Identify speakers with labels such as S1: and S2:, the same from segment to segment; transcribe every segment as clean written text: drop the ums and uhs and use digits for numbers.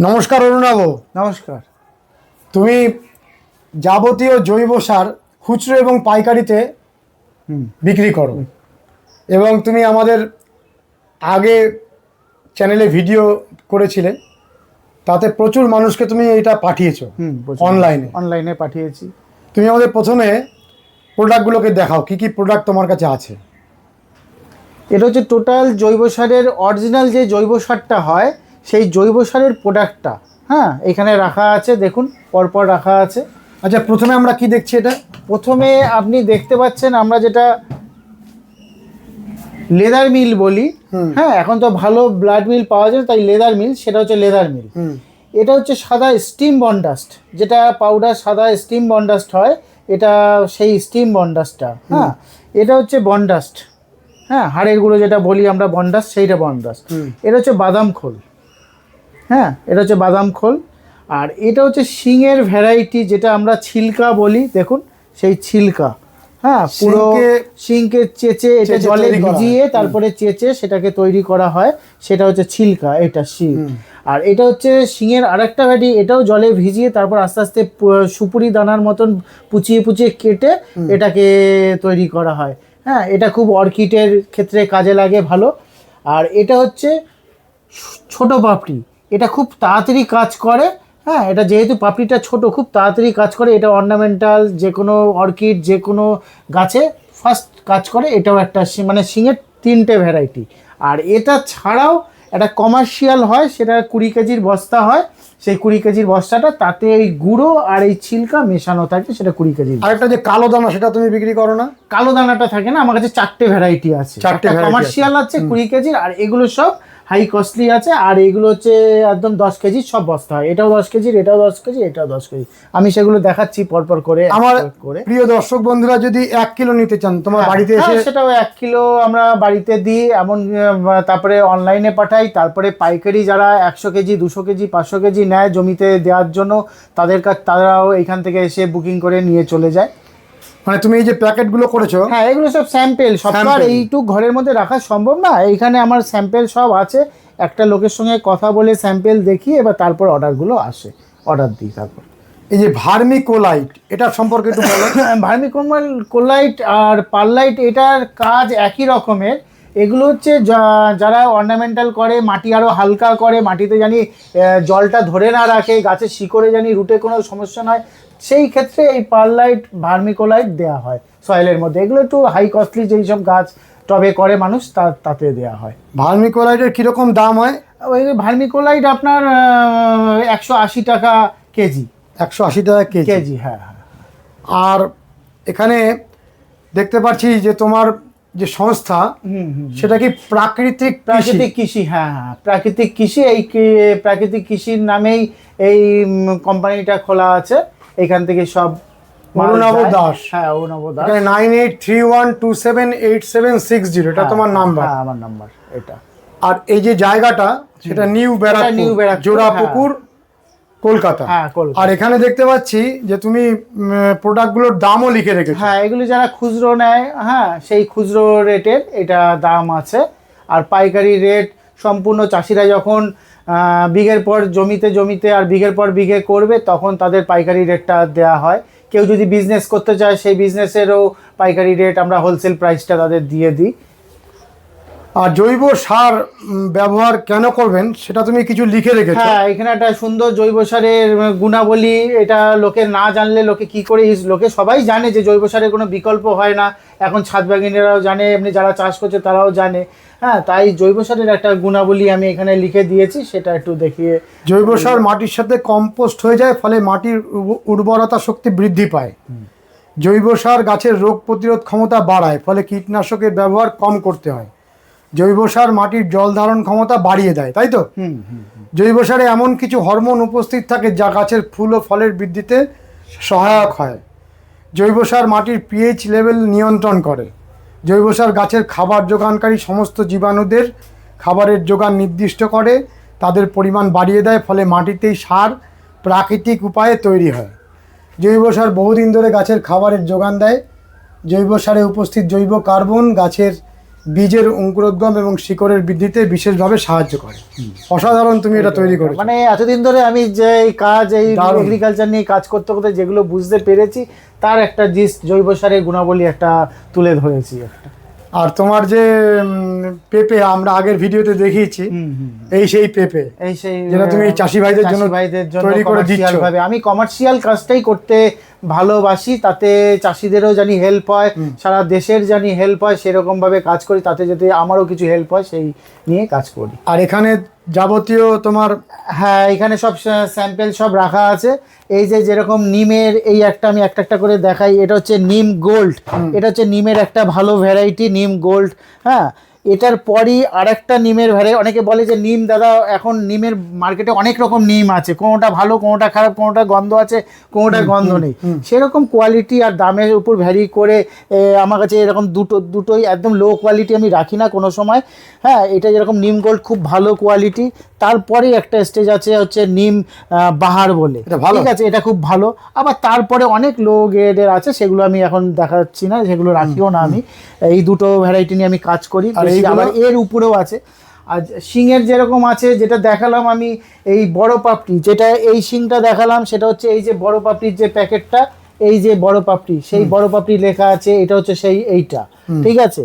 S1: নমস্কার অরুণাব।
S2: নমস্কার।
S1: তুমি যাবতীয় জৈব সার খুচরো এবং পাইকারিতে বিক্রি করো এবং তুমি আমাদের আগে চ্যানেলে ভিডিও করেছিলে, তাতে প্রচুর মানুষকে তুমি এটা পাঠিয়েছো
S2: অনলাইনে পাঠিয়েছি।
S1: তুমি আমাদের প্রথমে প্রোডাক্টগুলোকে দেখাও, কি কি প্রোডাক্ট তোমার কাছে আছে।
S2: এটা হচ্ছে টোটাল জৈব সারের অরিজিনাল যে জৈব সারটা হয় সেই জৈব সারের প্রোডাক্টটা। হ্যাঁ, এখানে রাখা আছে, দেখুন পরপর রাখা আছে।
S1: আচ্ছা, প্রথমে আমরা কি দেখছি? এটা
S2: প্রথমে আপনি দেখতে পাচ্ছেন আমরা যেটা লেদার মিল বলি। হ্যাঁ, এখন তো ভালো ব্লাড মিল পাওয়া যায়, তাই লেদার মিল, সেটা হচ্ছে লেদার মিল। এটা হচ্ছে সাদা স্টিম বনডাস্ট, যেটা পাউডার সাদা স্টিম বনডাস্ট হয়, এটা সেই স্টিম বনডাস্টটা। হ্যাঁ, এটা হচ্ছে বনডাস্ট। হ্যাঁ, হাড়ের গুঁড়ো যেটা বলি আমরা বনডাস্ট, সেইটা বনডাস্ট। এটা হচ্ছে বাদাম খোল। হ্যাঁ, এটা হচ্ছে বাদাম খোল। আর এটা হচ্ছে শিঙের ভ্যারাইটি, যেটা আমরা ছিলকা বলি, দেখুন সেই ছিলকা। হ্যাঁ, পুরো শিংকে চেঁচে এটা জলে ভিজিয়ে তারপরে চেঁচে সেটাকে তৈরি করা হয়, সেটা হচ্ছে ছিলকা, এটা শিং। আর এটা হচ্ছে শিঙের আরেকটা ভ্যারাইটি, এটাও জলে ভিজিয়ে তারপর আস্তে আস্তে সুপুরি দানার মতন পুচিয়ে পুচিয়ে কেটে এটাকে তৈরি করা হয়। হ্যাঁ, এটা খুব অর্কিডের ক্ষেত্রে কাজে লাগে ভালো। আর এটা হচ্ছে ছোট পাপড়ি, এটা খুব তাড়াতাড়ি কাজ করে। হ্যাঁ, এটা যেহেতু পাপড়িটা ছোট, খুব তাড়াতাড়ি কাজ করে। এটা অর্নামেন্টাল যে কোনো অর্কিড, যে কোনো গাছে ফার্স্ট কাজ করে। এটাও একটা মানে শিঙের 3টে ভ্যারাইটি। আর এটা ছাড়াও একটা কমার্শিয়াল হয়, সেটা 20 কেজির বস্তা হয়। সেই 20 কেজির বস্তাটা, তাতে এই গুঁড়ো আর এই ছিলকা মেশানো থাকে, সেটা 20 কেজি।
S1: আর একটা যে কালো দানা, সেটা তুমি বিক্রি করো না?
S2: কালো দানাটা থাকে না, আমার কাছে 4টে ভ্যারাইটি আছে। 4টে কমার্শিয়াল আছে 20 কেজির, আর এগুলো সব হাই কস্টলি আছে। আর এগুলো হচ্ছে একদম 10 কেজির সব বস্তা হয়। এটাও 10 কেজির, এটাও 10 কেজি, এটাও 10 কেজি। আমি সেগুলো দেখাচ্ছি পরপর করে।
S1: আমার প্রিয় দর্শক বন্ধুরা যদি 1 কিলো নিতে চান তোমার বাড়িতে এসে,
S2: সেটাও 1 কিলো আমরা বাড়িতে দিই, এমন তারপরে অনলাইনে পাঠাই। তারপরে পাইকারি যারা 100 কেজি 200 কেজি 500 কেজি নেয় জমিতে দেওয়ার জন্য, তারাও এখান থেকে এসে বুকিং করে নিয়ে চলে যায়।
S1: মানে তুমি এই যে প্যাকেটগুলো করেছো,
S2: হ্যাঁ, এগুলো সব স্যাম্পেল। সব আর এইটুক ঘরের মধ্যে রাখা সম্ভব না, এইখানে আমার স্যাম্পেল সব আছে। একটা লোকের সঙ্গে কথা বলে স্যাম্পেল দেখি, এবার তারপর অর্ডারগুলো আসে, অর্ডার দিই। তারপর
S1: এই যে ভার্মিকোলাইট, এটা সম্পর্কে একটু বলো।
S2: ভার্মিকোলাইট আর পারলাইট, এটার কাজ একই রকমের। এগুলো হচ্ছে যারা অর্নামেন্টাল করে, মাটি আরও হালকা করে, মাটিতে জানি জলটা ধরে না রাখে, গাছের শিকড়ে জানি রুটে কোনো সমস্যা নয়, সেই ক্ষেত্রে এই পারলাইট ভার্মিকোলাইট দেওয়া হয় সয়েলের মধ্যে। এগুলো একটু হাই কস্টলি, যেই সব গাছ টবে করে মানুষ, তাতে দেওয়া হয়।
S1: ভার্মিকোলাইটের কীরকম দাম হয়?
S2: ওই ভার্মিকোলাইট আপনার 180 টাকা কেজি।
S1: 180 টাকা কেজি?
S2: হ্যাঁ হ্যাঁ।
S1: আর এখানে দেখতে পাচ্ছি যে তোমার যে সংস্থা, সেটা কি প্রাকৃতিক
S2: কৃষি? হ্যাঁ হ্যাঁ, প্রাকৃতিক কৃষি। এই প্রাকৃতিক কৃষির নামেই এই কোম্পানিটা খোলা আছে। এখান থেকে সব
S1: অরুণাব দাস।
S2: হ্যাঁ, অরুণাব দাস।
S1: 9831278760, এটা তোমার নাম্বার?
S2: হ্যাঁ, আমার নাম্বার এটা।
S1: আর এই যে জায়গাটা, সেটা নিউ ব্যারাকপুর, জোড়াপুকুর, কলকাতা। আর এখানে দেখতে পাচ্ছি যে তুমি প্রোডাক্টগুলোর দামও লিখে রেখেছো।
S2: হ্যাঁ, এগুলি যারা খুচরো নেয়, হ্যাঁ, সেই খুচরো রেটের এটা দাম আছে। আর পাইকারি রেট সম্পূর্ণ চাষিরা যখন বিঘের পর জমিতে আর বিঘের পর বিঘে করবে, তখন তাদের পাইকারি রেটটা দেওয়া হয়। কেউ যদি বিজনেস করতে চায়, সেই বিজনেসেরও পাইকারি রেট আমরা হোলসেল প্রাইসটা তাদের দিয়ে দিই।
S1: আর জৈব সার ব্যবহার কেন করবেন সেটা তুমি কিছু লিখে রেখেছো।
S2: হ্যাঁ, এখানে একটা সুন্দর জৈব সারের গুণাবলী, এটা লোকে না জানলে লোকে কি করে, লোকে সবাই জানে যে জৈব সারের কোনো বিকল্প হয় না। এখন ছাদবাগানিরাও জানে, এমনি যারা চাষ করছে তারাও জানে। হ্যাঁ, তাই জৈব সারের একটা গুণাবলী আমি এখানে লিখে দিয়েছি, সেটা একটু দেখিয়ে।
S1: জৈব সার মাটির সাথে কম্পোস্ট হয়ে যায়, ফলে মাটির উর্বরতা শক্তি বৃদ্ধি পায়। জৈব সার গাছের রোগ প্রতিরোধ ক্ষমতা বাড়ায়, ফলে কীটনাশকের ব্যবহার কম করতে হয়। জৈব সার মাটির জল ধারণ ক্ষমতা বাড়িয়ে দেয়, তাই তো? জৈব সারে এমন কিছু হরমোন উপস্থিত থাকে যা গাছের ফুল ও ফলের বৃদ্ধিতে সহায়ক হয়। জৈব সার মাটির পিএইচ লেভেল নিয়ন্ত্রণ করে। জৈব সার গাছের খাবার যোগানকারী সমস্ত জীবাণুদের খাবারের যোগান নির্দিষ্ট করে, তাদের পরিমাণ বাড়িয়ে দেয়, ফলে মাটিতেই সার প্রাকৃতিক উপায়ে তৈরি হয়। জৈব সার বহুদিন ধরে গাছের খাবারের যোগান দেয়। জৈব সারে উপস্থিত জৈব কার্বন গাছের বীজের অঙ্কুরোদ্গম এবং শিকড়ের বৃদ্ধিতে বিশেষভাবে সাহায্য করে। অসাধারণ তুমি এটা তৈরি করেছো।
S2: মানে এতদিন ধরে আমি যে এই কাজ এই
S1: দারুণ।
S2: এগ্রিকালচার নিয়ে কাজ করতে করতে যেগুলো বুঝতে পেরেছি তার একটা জিস্ট জৈব সারের গুণাবলী একটা তুলে ধরেছি একটা।
S1: আর তোমার যে পেঁপে আমরা আগের ভিডিওতে দেখিয়েছি, এই সেই পেঁপে
S2: এই সেই
S1: যেটা তুমি চাষি ভাইদের জন্য তৈরি করে দিচ্ছ।
S2: commercial ভাবে আমি কমার্শিয়াল কাজটাই করতে ভালোবাসি, তাতে চাষিদেরও জানি হেল্প হয়, সারা দেশের জানি হেল্প হয়, সেরকম ভাবে কাজ করি, তাতে যাতে আমারও কিছু হেল্প হয় সেই নিয়ে কাজ করি।
S1: আর এখানে যাবতীয় তোমার,
S2: হ্যাঁ এখানে সব স্যাম্পেল সব রাখা আছে। এই যে যেরকম নিমের এই একটা আমি একটা একটা করে দেখাই, এটা হচ্ছে নিম গোল্ড, এটা হচ্ছে নিমের একটা ভালো ভ্যারাইটি নিম গোল্ড। হ্যাঁ এটার পরই আরেকটা নিমের ভ্যারাইটি। অনেকে বলে যে নিম দাদা এখন নিমের মার্কেটে অনেক রকম নিম আছে, কোনোটা ভালো কোনোটা খারাপ, কোনোটা গন্ধ আছে কোনোটার গন্ধ নেই, সেরকম কোয়ালিটি আর দামের উপর ভ্যারি করে আমার কাছে এরকম দুটোই একদম লো কোয়ালিটি আমি রাখি না কোনো সময়। হ্যাঁ এটা যেরকম নিম গোল্ড খুব ভালো কোয়ালিটি, তারপরে একটা স্টেজ আছে হচ্ছে নিম বাহার বলে, ঠিক আছে এটা খুব ভালো। আবার তারপরে অনেক লো গ্রেডের আছে, সেগুলো আমি এখন দেখাচ্ছি না, সেগুলো রাখিও না আমি। এই দুটো ভ্যারাইটি নিয়ে আমি কাজ করি। আবার এর উপরেও আছে, আর শিংয়ের যেরকম আছে যেটা দেখালাম আমি, এই বড় পাপড়ি যেটা এই শিংটা দেখালাম সেটা হচ্ছে এই যে বড় পাপড়ির যে প্যাকেটটা, এই যে বড় পাপড়ি, সেই বড় পাপড়ি লেখা আছে, এটা হচ্ছে সেই এইটা, ঠিক আছে।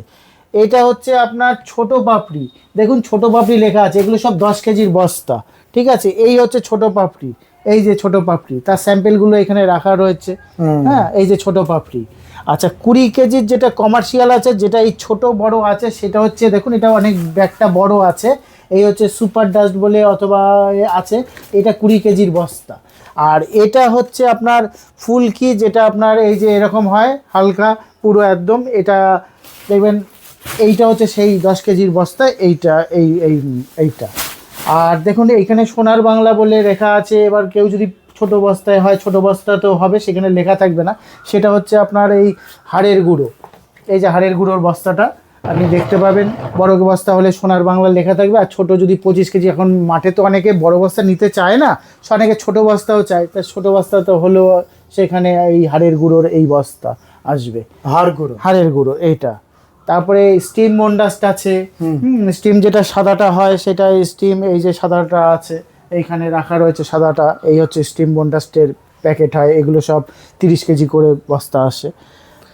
S2: এটা হচ্ছে আপনার ছোট পাপড়ি, দেখুন ছোট পাপড়ি লেখা আছে, এগুলো সব 10 কেজির বস্তা, ঠিক আছে। এই হচ্ছে ছোট পাপড়ি, এই যে ছোট পাপড়ি, তার স্যাম্পেলগুলো এখানে রাখা রয়েছে। হ্যাঁ এই যে ছোট পাপড়ি। আচ্ছা 20 কেজির যেটা কমার্শিয়াল আছে, যেটা এই ছোট বড় আছে, সেটা হচ্ছে দেখুন এটা অনেক ব্যাগটা বড় আছে, এই হচ্ছে সুপার ডাস্ট বলে অথবা আছে, এটা 20 কেজির বস্তা। আর এটা হচ্ছে আপনার ফুলকি, যেটা আপনার এই যে এরকম হয় হালকা পুরো একদম, এটা দেখবেন এইটা হচ্ছে সেই 10 কেজির বস্তা, এইটা এইটা। আর দেখুন এইখানে সোনার বাংলা বলে লেখা আছে। এবার কেউ যদি ছোট বস্তায় হয়, ছোট বস্তা তো হবে, সেখানে লেখা থাকবে না, সেটা হচ্ছে আপনার এই হাড়ের গুঁড়ো, এই যে হাড়ের গুঁড়োর বস্তাটা আপনি দেখতে পাবেন। বড় বস্তা হলে সোনার বাংলা লেখা থাকবে, আর ছোট যদি 25 কেজি, এখন মাঠে তো অনেকে বড় বস্তা নিতে চায় না, অনেকে ছোট বস্তাও চায়, তা ছোট বস্তা তো হলেও সেখানে এই হাড়ের গুঁড়োর এই বস্তা আসবে, হাড়ের গুঁড়ো এইটা। তারপরে স্টিম মন্ডাস্ট আছে, স্টিম যেটা সাদাটা হয় সেটা স্টিম, এই যে সাদাটা আছে এইখানে রাখা রয়েছে সাদাটা, এই হচ্ছে স্টিম মন্ডাস্টের প্যাকেট হয়, এগুলো সব 30 কেজি করে বস্তা আসে।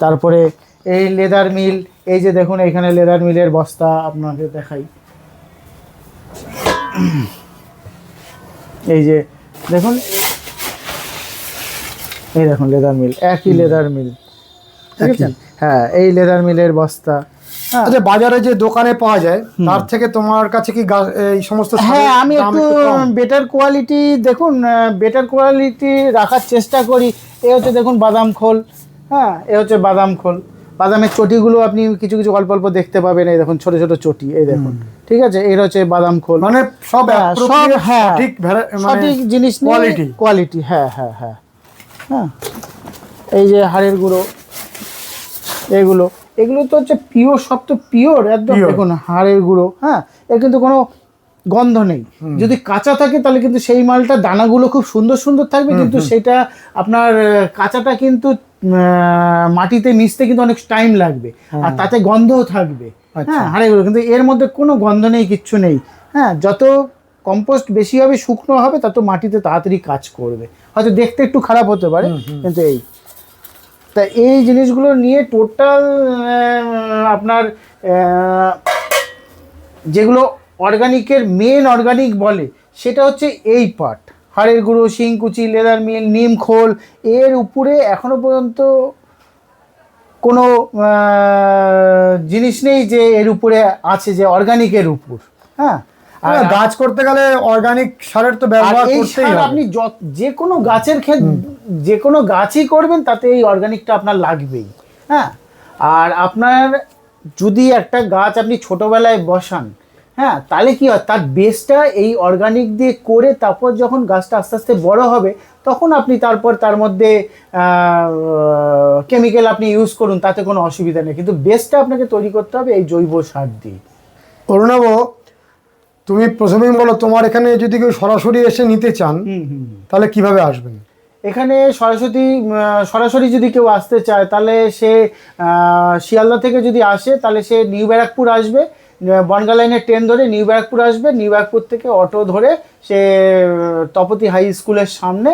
S2: তারপরে এই লেদার মিল, এই যে দেখুন এইখানে লেদার মিলের বস্তা আপনাকে দেখাই, এই যে দেখুন, এই দেখুন লেদার মিল, একই লেদার মিল, ঠিক আছে। হ্যাঁ এই লেদার মিলের বস্তা।
S1: আচ্ছা বাজারে যে দোকানে পাওয়া যায় তার থেকে তোমার কাছে কি এই সমস্ত,
S2: হ্যাঁ আমি একটু বেটার কোয়ালিটি, দেখুন বেটার কোয়ালিটি রাখার চেষ্টা করি। এ হচ্ছে দেখুন বাদাম খোল, হ্যাঁ এ হচ্ছে বাদাম খোল, বাদামের চটিগুলো আপনি কিছু কিছু অল্প অল্প দেখতে পাবেন, এই দেখুন ছোট ছোট চটি, এই দেখুন, ঠিক আছে। এর হচ্ছে বাদাম খোল,
S1: মানে সব
S2: সব হ্যাঁ
S1: সঠিক
S2: জিনিস, কোয়ালিটি, হ্যাঁ হ্যাঁ হ্যাঁ হ্যাঁ। এই যে হাড়ের গুঁড়ো, এগুলো তো হচ্ছে পিওর, সব তো পিওর একদম। দেখুন হাড়ের গুঁড়ো, হ্যাঁ এর কিন্তু কোনো গন্ধ নেই, যদি কাঁচা থাকে তাহলে কিন্তু সেই মালটা দানাগুলো খুব সুন্দর সুন্দর থাকবে, কিন্তু সেটা আপনার কাঁচাটা কিন্তু মাটিতে মিশতে কিন্তু অনেক টাইম লাগবে, আর তাতে গন্ধও থাকবে। হ্যাঁ হাড়ের গুঁড়ো, কিন্তু এর মধ্যে কোনো গন্ধ নেই, কিচ্ছু নেই। হ্যাঁ যত কম্পোস্ট বেশি হবে, শুকনো হবে, তত মাটিতে তাড়াতাড়ি কাজ করবে, হয়তো দেখতে একটু খারাপ হতে পারে, কিন্তু এই তা এই জিনিসগুলো নিয়ে টোটাল আপনার যেগুলো অর্গানিকের মেন অর্গানিক বলে, সেটা হচ্ছে এই পার্ট, হাড়ের গুঁড়ো, শিংকুচি, লেদার মিল, নিম খোল। এর উপরে এখনো পর্যন্ত কোনো জিনিস নেই যে এর উপরে আছে যে অর্গানিকের উপর। হ্যাঁ
S1: আর গাছ করতে গেলে অর্গানিক সারের তো ব্যবহার করতেই হবে।
S2: আপনি যে কোনো গাছের যে কোনো গাছই করবেন তাতে এই অর্গানিকটা আপনার লাগবেই। হ্যাঁ আর আপনার যদি একটা গাছ আপনি ছোটোবেলায় বসান, হ্যাঁ তাহলে কি হয়, তার বেসটা এই অর্গানিক দিয়ে করে, তারপর যখন গাছটা আস্তে আস্তে বড় হবে, তখন আপনি তারপর তার মধ্যে কেমিক্যাল আপনি ইউজ করুন, তাতে কোনো অসুবিধা নেই, কিন্তু বেসটা আপনাকে তৈরি করতে হবে এই জৈব সার দিয়ে।
S1: অরুণাভ, তুমি প্রথমেই বলো তোমার এখানে যদি কেউ সরাসরি এসে নিতে চান তাহলে কিভাবে আসবেন?
S2: এখানে সরাসরি যদি কেউ আসতে চায় তাহলে সে শিয়ালদা থেকে যদি আসে তাহলে সে নিউ ব্যারাকপুর আসবে, বনগাঁ লাইনের ট্রেন ধরে নিউ ব্যারাকপুর আসবে, নিউ ব্যারাকপুর থেকে অটো ধরে সে তপতি হাই স্কুলের সামনে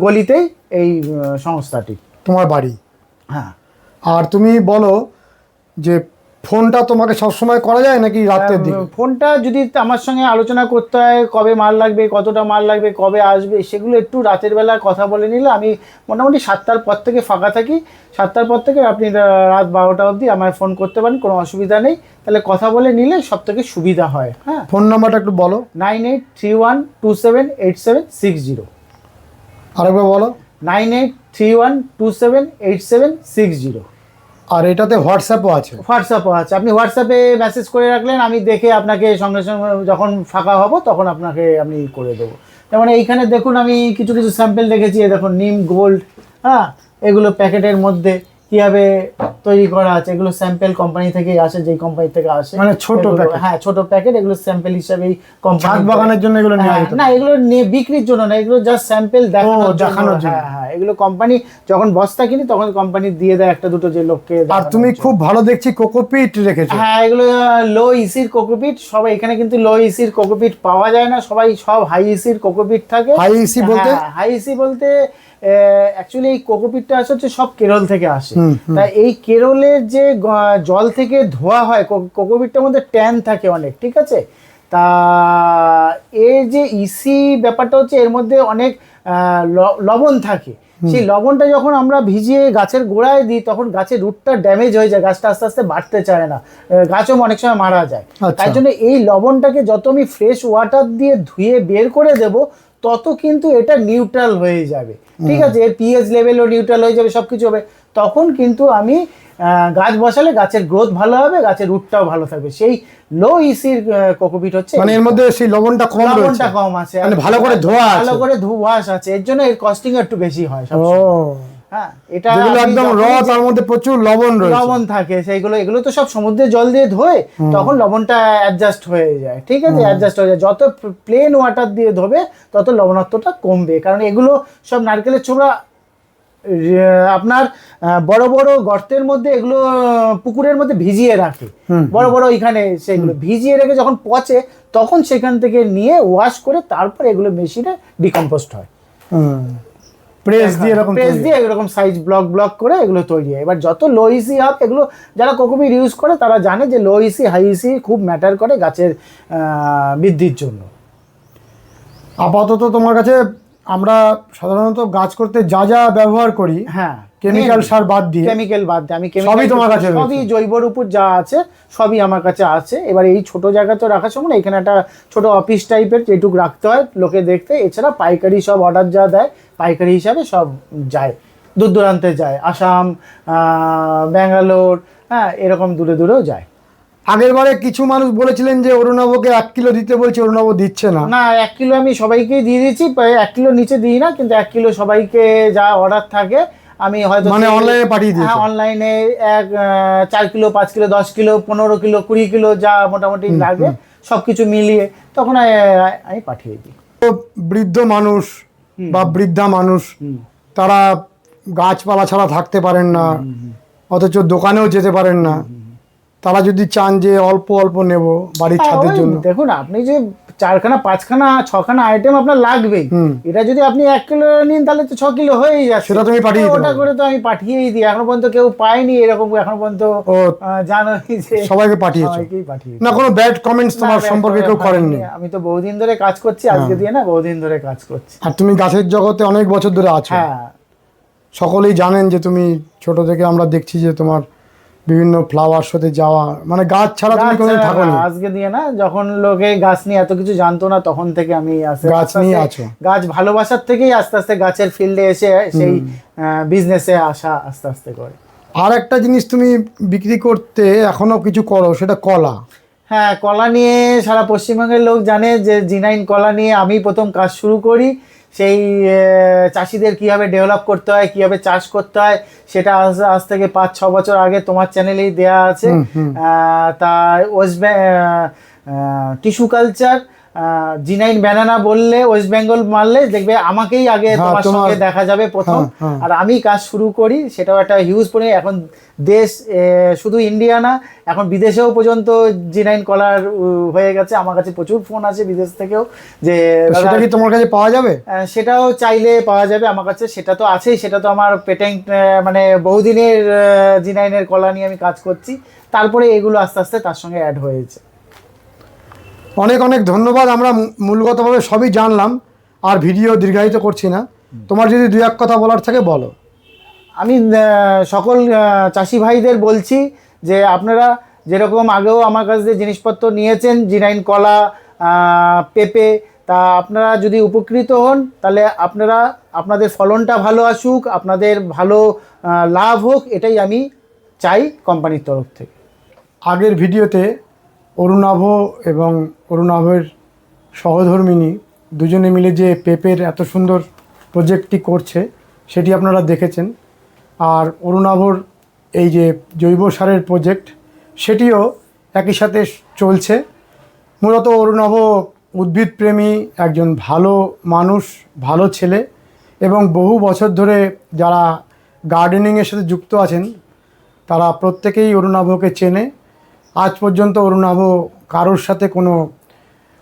S2: গলিতেই এই সংস্থাটি।
S1: তোমার বাড়ি।
S2: হ্যাঁ।
S1: আর তুমি বলো যে ফোনটা তোমাকে সবসময় করা যায় নাকি রাতের দিকে?
S2: ফোনটা যদি আমার সঙ্গে আলোচনা করতে হয়, কবে মাল লাগবে, কতটা মাল লাগবে, কবে আসবে, সেগুলো একটু রাতের বেলা কথা বলে নিলে আমি মোটামুটি 7টার পর থেকে ফাঁকা থাকি। 7টার পর থেকে আপনি রাত 12টা অবধি আমায় ফোন করতে পারেন, কোনো অসুবিধা নেই। তাহলে কথা বলে নিলে সব থেকে সুবিধা হয়। হ্যাঁ,
S1: ফোন নাম্বারটা একটু বলো।
S2: 9831278760।
S1: আরেকবার বলো।
S2: 9831278760।
S1: আর এটাতে হোয়াটসঅ্যাপও আছে?
S2: হোয়াটসঅ্যাপও আছে, আপনি হোয়াটসঅ্যাপে মেসেজ করে রাখলেন, আমি দেখে আপনাকে সঙ্গে সঙ্গে যখন ফাঁকা হব তখন আপনাকে আমি করে দেবো। যেমন এইখানে দেখুন আমি কিছু কিছু স্যাম্পেল রেখেছি, দেখুন নিম গোল্ড, হ্যাঁ, এগুলো প্যাকেটের মধ্যে কীভাবে তৈরি করা আছে, এগুলো স্যাম্পেল কোম্পানি থেকেই আসে, যেই কোম্পানি থেকে আসে,
S1: মানে ছোট প্যাকেট।
S2: হ্যাঁ, ছোট প্যাকেট, এগুলো স্যাম্পেল হিসাবেই কোম্পানি।
S1: ছাদ বাগানের জন্য এগুলো নেওয়া যেত
S2: না, এগুলো বিক্রির জন্য না, এগুলো জাস্ট স্যাম্পেল দেখানোর জন্য। হ্যাঁ, এগুলো কোম্পানি যখন বস্তা কিনি তখন কোম্পানি দিয়ে দেয় একটা দুটো যে লোককে।
S1: আর তুমি খুব ভালো দেখছি কোকোপিট রেখেছো।
S2: হ্যাঁ, এগুলো লো ইসির কোকোপিট। সবাই এখানে কিন্তু লো ইসির কোকোপিট পাওয়া যায় না, সব হাই ইসির কোকোপিট থাকে।
S1: হাই ইসি বলতে?
S2: হাই ইসি বলতে অ্যাকচুয়ালি এই কোকোপিটটা হচ্ছে সব কেরল থেকে আসে। তা এই কেরলের যে জল থেকে ধোয়া হয়, কোকোপিটটার মধ্যে ট্যান থাকে অনেক, ঠিক আছে। তা এর যে ইসি ব্যাপারটা হচ্ছে এর মধ্যে অনেক লবণ থাকে। সেই লবণটা যখন আমরা ভিজিয়ে গাছের গোড়ায় দিই তখন গাছের রুটটা ড্যামেজ হয়ে যায়, গাছটা আস্তে আস্তে বাড়তে চায় না, গাছও অনেক সময় মারা যায়। তাই জন্য এই লবণটাকে যত আমি ফ্রেশ ওয়াটার দিয়ে ধুয়ে বের করে দেব তত কিন্তু এটা নিউট্রাল হয়ে যাবে, ঠিক আছে। এর পিএইচ লেভেলও নিউট্রাল হয়ে যাবে, সব কিছু হবে। তখন কিন্তু আমি গাছ বসালে গাছের গ্রোথ ভালো হবে, গাছের রুটটাও ভালো থাকবে। সেই লো ইসির কোকোপিট হচ্ছে,
S1: মানে এর মধ্যে সেই লবণটা কম
S2: আছে,
S1: মানে ভালো করে ধোয়া
S2: আছে, এর জন্য এর কস্টিং একটু বেশি হয়। হ্যাঁ, এটা
S1: একদম র, তার মধ্যে প্রচুর লবণ
S2: থাকে, এগুলো তো সব সমুদ্রের জল দিয়ে ধোয়, তখন লবণটা অ্যাডজাস্ট হয়ে যায়, ঠিক আছে, অ্যাডজাস্ট হয়ে যায়। যত প্লেন ওয়াটার দিয়ে ধোবে তত লবণাক্তটা কমবে, কারণ এগুলো সব নারকেলের ছোবড়া আপনার বড় বড় গর্তের মধ্যে, এগুলো পুকুরের মধ্যে ভিজিয়ে রাখে, বড় বড় এখানে সেগুলো ভিজিয়ে রেখে যখন পচে তখন সেখান থেকে নিয়ে ওয়াশ করে তারপর এগুলো মেশিনে ডিকম্পোস্ট হয়।
S1: প্রেস দিয়ে
S2: এরকম সাইজ ব্লক করে এগুলো তৈরি হয়। এবার যত লো ইসি হবে, এগুলো যারা কোকোপিট ইউজ করে তারা জানে যে লো ইসি হাই ইসি খুব ম্যাটার করে গাছের বৃদ্ধির জন্য।
S1: আপাতত তোমার কাছে আমরা সাধারণত গাছ করতে যা যা ব্যবহার করি,
S2: হ্যাঁ,
S1: কেমিক্যাল সার বাদ দিয়ে,
S2: আমি
S1: সবই তোমার কাছে,
S2: সবই জৈবর উপর যা আছে সবই আমার কাছে আছে। এবার এই ছোট জায়গা তো রাখার সময় এখানে একটা ছোট অফিস টাইপের যেটুকু রাখতে হয় লোকে দেখতে, এছাড়া পাইকারি সব অর্ডার যা দেয় পাইকারি হিসাবে সব যায়, দূর দূরান্তে যায়, আসাম, ব্যাঙ্গালোর, হ্যাঁ, এরকম দূরে দূরেও যায়।
S1: আগের বারে কিছু মানুষ বলেছিলেন যে অরুণাবকে 1 কিলো দিতে বলছে, অরুণাব দিচ্ছে না।
S2: 1 কিলো আমি সবাইকেই দিয়ে দিচ্ছি, 1 কিলো নিচে দিই না, কিন্তু 1 কিলো সবাইকে যা অর্ডার থাকে আমি হয়তো
S1: মানে অনলাইনে পাঠিয়ে দিই।
S2: হ্যাঁ, অনলাইনে 4 kilo 5 kilo 10 kilo 15 kilo 20 kilo যা মোটামুটি লাগে সবকিছু মিলিয়ে তখন আমি পাঠিয়ে দিই।
S1: বৃদ্ধ মানুষ বা বৃদ্ধা মানুষ তারা গাছপালা ছাড়া থাকতে পারেন না, অথচ দোকানেও যেতে পারেন না, তারা যদি চান যে অল্প অল্প নেব বাড়ির ছাদের জন্য,
S2: দেখুন আপনি যে 4খানা 5খানা 6খানা আইটেম আপনার লাগবেই, এটা যদি আপনি 1 কিলো নিন তাহলে তো 6 কিলো হয়েই যাচ্ছে,
S1: সেটা তুমি পাঠিয়ে দাও।
S2: ওটা করে তো আমি পাঠিয়েই দিই, এখনো পর্যন্ত কেউ পায়নি এরকম, এখনো পর্যন্ত জানো যে
S1: সবাইকে পাঠিয়েছি না, কোনো ব্যাড কমেন্টস তোমার সম্পর্কে কেউ করেননি।
S2: আমি তো বহুদিন ধরে কাজ করছি, আজকে দিয়ে না, বহুদিন ধরে কাজ করছি।
S1: আর তুমি গাছের জগতে অনেক বছর ধরে আছো,
S2: হ্যাঁ,
S1: সকলেই জানেন যে তুমি ছোট থেকে আমরা দেখছি যে তোমার বিভিন্ন ফ্লাওয়ার শোতে যাওয়া, মানে গাছ ছাড়া তুমি কোনোদিন থাকোনি।
S2: আজকে দিয়ে না, যখন লোকে গাছ নিয়ে এত কিছু জানতো না তখন থেকে আমি
S1: গাছ নিয়ে আছো,
S2: গাছ ভালোবাসার থেকেই আস্তে আস্তে গাছের ফিল্ডে এসে সেই বিজনেসে আসা আস্তে আস্তে করে।
S1: আর একটা জিনিস তুমি বিক্রি করতে এখনো কিছু করো, সেটা কলা।
S2: হ্যাঁ, কলা নিয়ে সারা পশ্চিমবঙ্গের লোক জানে যে G9 কলা নিয়ে আমি প্রথম কাজ শুরু করি। সেই চাষিদের কীভাবে ডেভেলপ করতে হয়, কীভাবে চাষ করতে হয়, সেটা আজ থেকে 5-6 বছর আগে তোমার চ্যানেলেই দেয়া আছে। তা টিস্যু কালচার G9 ব্যানানা বললে, ওয়েস্ট বেঙ্গল মারলে দেখবে আমাকেই আগে
S1: হ্যাঁ,
S2: তোমার সঙ্গে দেখা যাবে প্রথম। আর আমি কাজ শুরু করি, সেটাও একটা হিউজ পরিমাণে এখন দেশ, শুধু ইন্ডিয়া না, এখন বিদেশেও পর্যন্ত G9 কলার হয়ে গেছে। আমার কাছে প্রচুর ফোন আছে বিদেশ থেকেও, যে
S1: সেটা কি তোমার কাছে পাওয়া যাবে?
S2: সেটাও চাইলে পাওয়া যাবে আমার কাছে। সেটা তো আছেই, সেটা তো আমার পেটেন্ট, মানে বহুদিনের G9 এর কলা নিয়ে আমি কাজ করছি। তারপরে এগুলো আস্তে আস্তে তার সঙ্গে অ্যাড হয়েছে।
S1: অনেক অনেক ধন্যবাদ। আমরা মূলগতভাবে সবই জানলাম, আর ভিডিও দীর্ঘায়িত করছি না। তোমার যদি দুই এক কথা বলার থাকে বলো।
S2: আমি সকল চাষি ভাইদের বলছি যে আপনারা যেরকম আগেও আমার কাছ থেকে জিনিসপত্র নিয়েছেন, G9 কলা, পেঁপে, তা আপনারা যদি উপকৃত হন, তাহলে আপনাদের ফলনটা ভালো আসুক, আপনাদের ভালো লাভ হোক, এটাই আমি চাই কোম্পানির তরফ থেকে।
S1: আগের ভিডিওতে অরুণাভ এবং অরুণাভের সহধর্মিণী দুজনে মিলে যে পেঁপের এত সুন্দর প্রজেক্টটি করছে সেটি আপনারা দেখেছেন। আর অরুণাভর এই যে জৈব সারের প্রজেক্ট, সেটিও একই সাথে চলছে। মূলত অরুণাভ উদ্ভিদপ্রেমী একজন ভালো মানুষ, ভালো ছেলে, এবং বহু বছর ধরে যারা গার্ডেনিংয়ের সাথে যুক্ত আছেন তারা প্রত্যেকেই অরুণাভকে চেনে। আজ পর্যন্ত অরুণাভ কারোর সাথে কোনো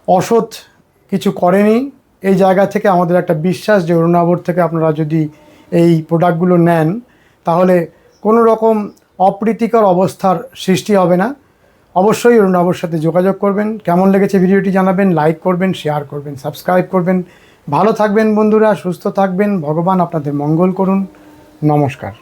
S1: অসৎ কিছু করেনি। এই জায়গা থেকে আমাদের একটা বিশ্বাস যে অরুণাভর থেকে আপনারা যদি এই প্রোডাক্টগুলো নেন তাহলে কোনো রকম অপ্রীতিকর অবস্থার সৃষ্টি হবে না। অবশ্যই অরুণাভর সাথে যোগাযোগ করবেন। কেমন লেগেছে ভিডিওটি জানাবেন, লাইক করবেন, শেয়ার করবেন, সাবস্ক্রাইব করবেন। ভালো থাকবেন বন্ধুরা, সুস্থ থাকবেন, ভগবান আপনাদের মঙ্গল করুন। নমস্কার।